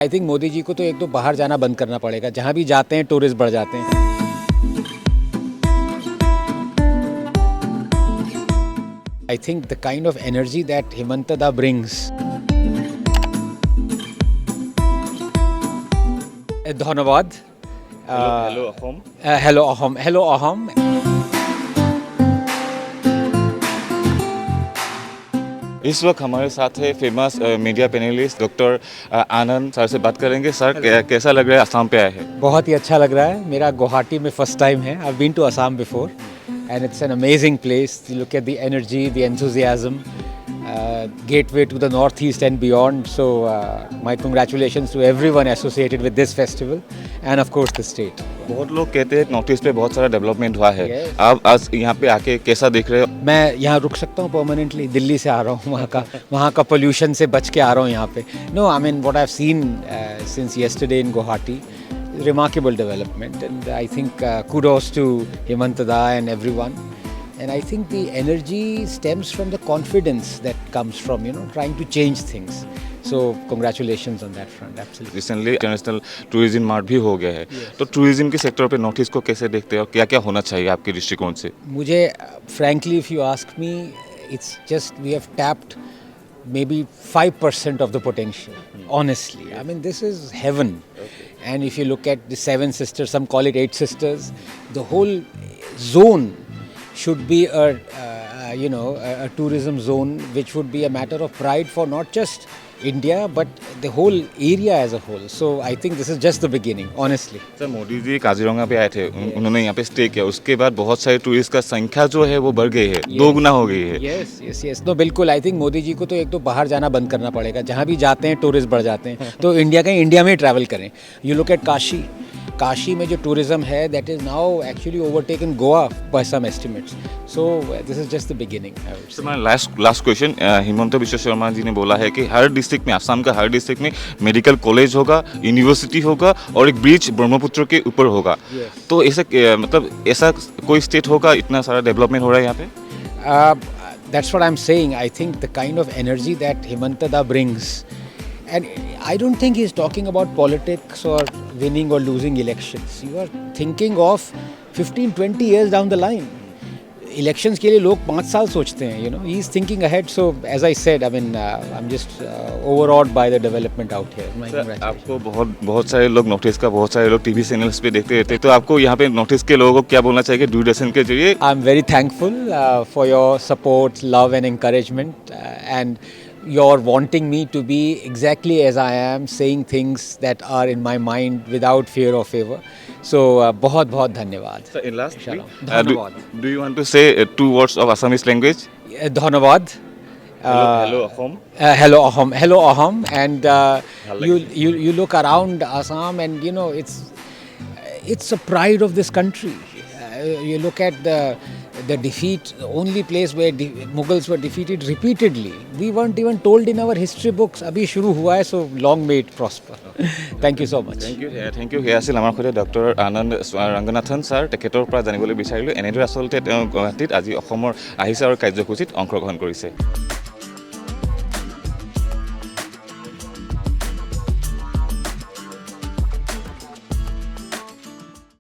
I think Modi ji को तो एक तो बाहर जाना बंद करना पड़ेगा, जहाँ भी जाते हैं टूरिस्ट बढ़ जाते हैं। I think the kind of energy that Hemant दा ब्रिंग्स, धन्यवाद। Hello Ahom. Hello Ahom, hello Ahom. इस वक्त हमारे साथ है फेमस मीडिया पैनलिस्ट डॉक्टर आनंद सर से बात करेंगे। सर कैसा लग रहा है असम पे आए हैं? बहुत ही अच्छा लग रहा है। मेरा गुवाहाटी में फर्स्ट टाइम है। I been to Assam before and it's an amazing place. You look at the energy, the enthusiasm, gateway to the northeast and beyond. So my congratulations to everyone associated with this festival and of course the state. बहुत लोग कहते हैं north east पे बहुत सारा development हुआ है। Yes. आप आज यहाँ पे आके कैसा देख रहे हो? मैं यहाँ रुक सकता हूँ परमानेंटली। दिल्ली से आ रहा हूँ, वहाँ का पोल्यूशन से बच के आ रहा हूँ यहाँ पे। No, I mean what I have seen since yesterday in Guwahati, remarkable development, and I think kudos to Hemant Da and everyone. And I think the energy stems from the confidence that comes from trying to change things. So congratulations on that front. Absolutely. Recently international tourism mart भी हो गया है। तो tourism के sector पे north east को कैसे देखते हो? क्या क्या होना चाहिए आपके दृष्टिकोण से? मुझे frankly, if you ask me, it's just we have tapped maybe 5% of the potential. Honestly, I mean this is heaven. And if you look at the 7 sisters, some call it 8 sisters, the whole zone should be a tourism zone, which would be a matter of pride for not just India but the whole area as a whole. So I think this is just the beginning, honestly. Sir Modi ji Kaziranga पे आए थे, उन्होंने यहाँ पे stay किया, उसके बाद बहुत सारे टूरिस्ट का संख्या जो है वो बढ़ गई है, 2 गुना हो गई है। Yes. No, बिल्कुल। आई थिंक मोदी जी को तो एक तो बाहर जाना बंद करना पड़ेगा, जहाँ भी जाते हैं टूरिस्ट बढ़ जाते हैं। तो इंडिया में ही ट्रैवल करें। यू लुक एट काशी में जो टूरिज्म है, that is now actually overtaken Goa by some estimates. So this is just the beginning. Sir मेरा लास्ट क्वेश्चन, हिमंत बिश्व शर्मा जी ने बोला है कि हर डिस्ट्रिक्ट में, आसाम का हर डिस्ट्रिक्ट में मेडिकल कॉलेज होगा, यूनिवर्सिटी होगा और एक ब्रिज ब्रह्मपुत्र के ऊपर होगा। तो ऐसा मतलब ऐसा कोई स्टेट होगा, इतना सारा डेवलपमेंट हो रहा है यहाँ पे? That's what I'm saying. I think the kind of energy that Hemant Da brings, and I don't think he's talking about politics or winning or losing elections. You are thinking of 15-20 years down the line. Elections के लिए लोग 5 साल सोचते हैं, He's thinking ahead. So as I said, I mean, I'm just overawed by the development out here. आपको बहुत सारे लोग नॉर्थ ईस्ट का, बहुत सारे लोग टीवी चैनल्स पे देखते रहते हैं, तो आपको यहाँ पे नॉर्थ ईस्ट के लोगों को क्या बोलना चाहिए दूरदर्शन के जरिए? I'm very thankful for your support, love and encouragement, and you're wanting me to be exactly as I am, saying things that are in my mind without fear or favor. So बहुत धन्यवाद। So in last, धन्यवाद। do you want to say 2 words of Assamese language? धन्यवाद। Hello Ahom. Hello Ahom, hello Ahom, and you look around Assam, and it's a pride of this country. You look at the defeat, the only place where Mughals were defeated repeatedly. We weren't even told in our history books. Abhi shuru hua hai, so long may it prosper. Thank you so much. Thank you. Here আছিল আমাৰ সৈতে doctor আনন্দ Ranganathan sir. তেখেতৰ পৰা জানিবলৈ বিচাৰিলোঁ এনেদৰে আচলতে তেওঁ গুৱাহাটীত আজি অসমৰ আহিছে আৰু কাৰ্যসূচীত অংশগ্ৰহণ কৰিছে।